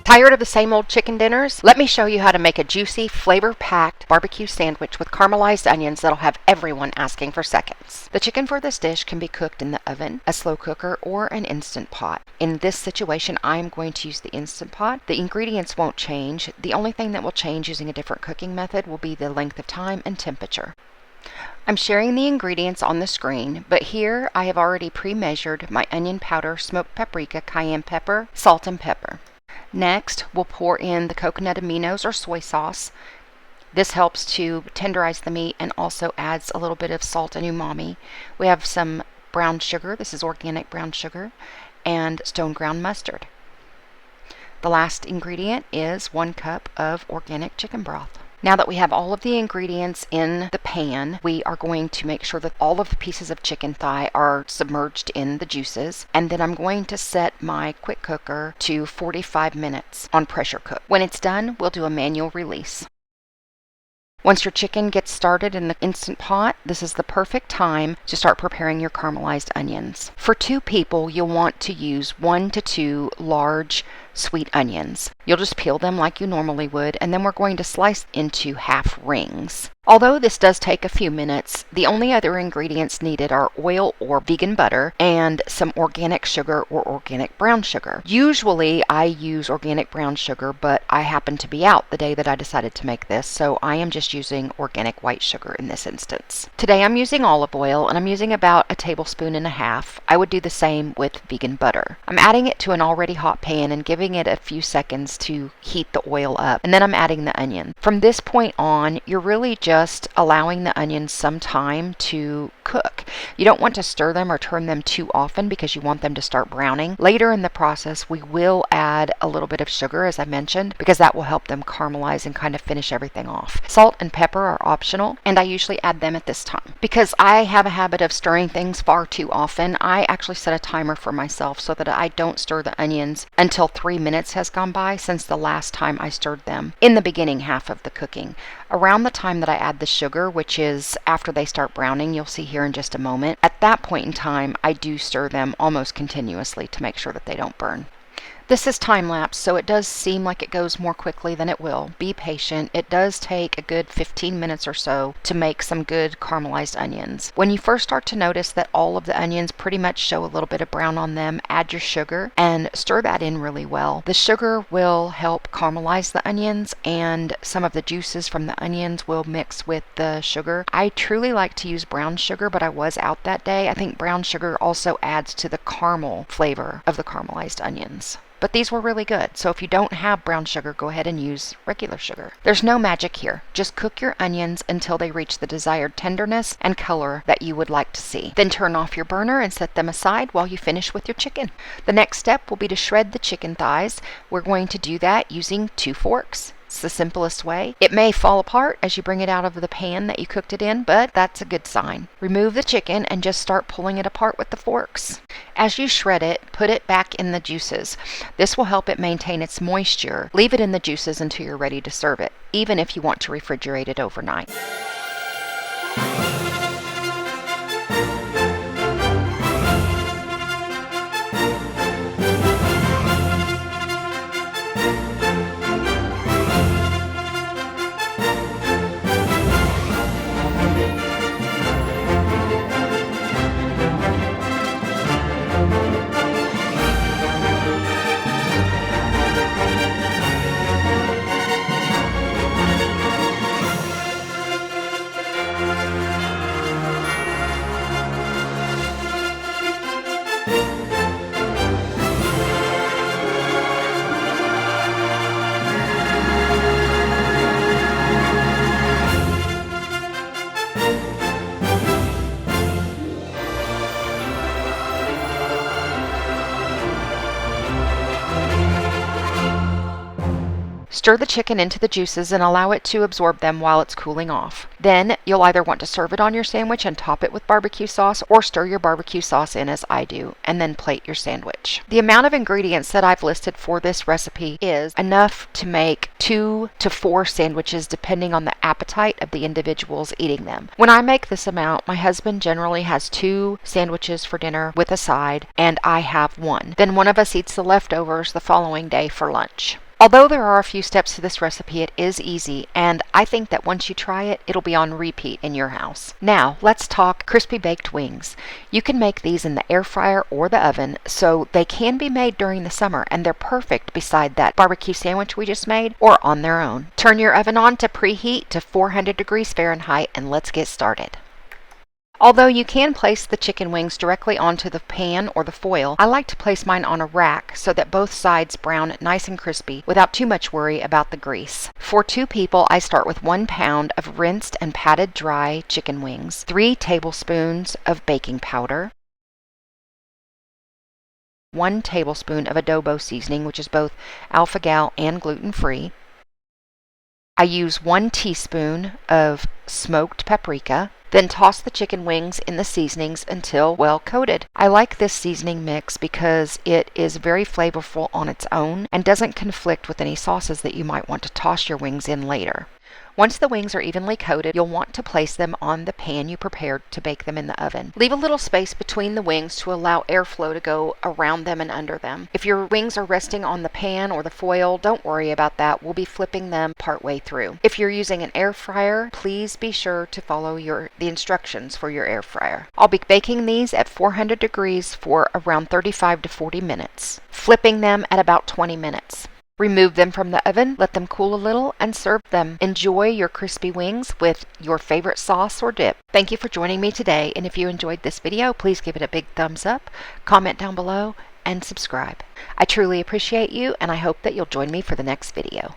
Tired of the same old chicken dinners? Let me show you how to make a juicy, flavor-packed barbecue sandwich with caramelized onions that'll have everyone asking for seconds. The chicken for this dish can be cooked in the oven, a slow cooker, or an Instant Pot. In this situation, I'm going to use the Instant Pot. The ingredients won't change. The only thing that will change using a different cooking method will be the length of time and temperature. I'm sharing the ingredients on the screen, but here I have already pre-measured my onion powder, smoked paprika, cayenne pepper, salt, and pepper. Next, we'll pour in the coconut aminos or soy sauce. This helps to tenderize the meat and also adds a little bit of salt and umami. We have some brown sugar, this is organic brown sugar, and stone ground mustard. The last ingredient is 1 cup of organic chicken broth. Now that we have all of the ingredients in the pan, we are going to make sure that all of the pieces of chicken thigh are submerged in the juices, and then I'm going to set my quick cooker to 45 minutes on pressure cook. When it's done, we'll do a manual release. Once your chicken gets started in the Instant Pot, this is the perfect time to start preparing your caramelized onions. For 2 people, you'll want to use 1 to 2 large sweet onions. You'll just peel them like you normally would, and then we're going to slice into half rings. Although this does take a few minutes, the only other ingredients needed are oil or vegan butter and some organic sugar or organic brown sugar. Usually I use organic brown sugar, but I happened to be out the day that I decided to make this, so I am just using organic white sugar in this instance. Today I'm using olive oil, and I'm using about 1.5 tablespoons. I would do the same with vegan butter. I'm adding it to an already hot pan and giving it a few seconds to heat the oil up, and then I'm adding the onion. From this point on, you're really just allowing the onions some time to cook. You don't want to stir them or turn them too often because you want them to start browning. Later in the process, we will add a little bit of sugar, as I mentioned, because that will help them caramelize and kind of finish everything off. Salt and pepper are optional, and I usually add them at this time. Because I have a habit of stirring things far too often, I actually set a timer for myself so that I don't stir the onions until 3 minutes has gone by since the last time I stirred them in the beginning half of the cooking. Around the time that I add the sugar, which is after they start browning, you'll see here in just a moment, at that point in time, I do stir them almost continuously to make sure that they don't burn. This is time-lapse, so it does seem like it goes more quickly than it will. Be patient. It does take a good 15 minutes or so to make some good caramelized onions. When you first start to notice that all of the onions pretty much show a little bit of brown on them, add your sugar and stir that in really well. The sugar will help caramelize the onions, and some of the juices from the onions will mix with the sugar. I truly like to use brown sugar, but I was out that day. I think brown sugar also adds to the caramel flavor of the caramelized onions. But these were really good, so if you don't have brown sugar, go ahead and use regular sugar. There's no magic here. Just cook your onions until they reach the desired tenderness and color that you would like to see. Then turn off your burner and set them aside while you finish with your chicken. The next step will be to shred the chicken thighs. We're going to do that using 2 forks. It's the simplest way. It may fall apart as you bring it out of the pan that you cooked it in, but that's a good sign. Remove the chicken and just start pulling it apart with the forks. As you shred it, put it back in the juices. This will help it maintain its moisture. Leave it in the juices until you're ready to serve it, even if you want to refrigerate it overnight. Stir the chicken into the juices and allow it to absorb them while it's cooling off. Then you'll either want to serve it on your sandwich and top it with barbecue sauce, or stir your barbecue sauce in as I do, and then plate your sandwich. The amount of ingredients that I've listed for this recipe is enough to make 2 to 4 sandwiches depending on the appetite of the individuals eating them. When I make this amount, my husband generally has 2 sandwiches for dinner with a side, and I have 1. Then one of us eats the leftovers the following day for lunch. Although there are a few steps to this recipe, it is easy, and I think that once you try it, it'll be on repeat in your house. Now, let's talk crispy baked wings. You can make these in the air fryer or the oven, so they can be made during the summer, and they're perfect beside that barbecue sandwich we just made or on their own. Turn your oven on to preheat to 400 degrees Fahrenheit, and let's get started. Although you can place the chicken wings directly onto the pan or the foil, I like to place mine on a rack so that both sides brown nice and crispy without too much worry about the grease. For 2 people, I start with 1 pound of rinsed and patted dry chicken wings, 3 tablespoons of baking powder, 1 tablespoon of adobo seasoning, which is both alpha-gal and gluten-free. I use 1 teaspoon of smoked paprika. Then toss the chicken wings in the seasonings until well coated. I like this seasoning mix because it is very flavorful on its own and doesn't conflict with any sauces that you might want to toss your wings in later. Once the wings are evenly coated, you'll want to place them on the pan you prepared to bake them in the oven. Leave a little space between the wings to allow airflow to go around them and under them. If your wings are resting on the pan or the foil, don't worry about that. We'll be flipping them partway through. If you're using an air fryer, please be sure to follow the instructions for your air fryer. I'll be baking these at 400 degrees for around 35 to 40 minutes, flipping them at about 20 minutes. Remove them from the oven, let them cool a little, and serve them. Enjoy your crispy wings with your favorite sauce or dip. Thank you for joining me today, and if you enjoyed this video, please give it a big thumbs up, comment down below, and subscribe. I truly appreciate you, and I hope that you'll join me for the next video.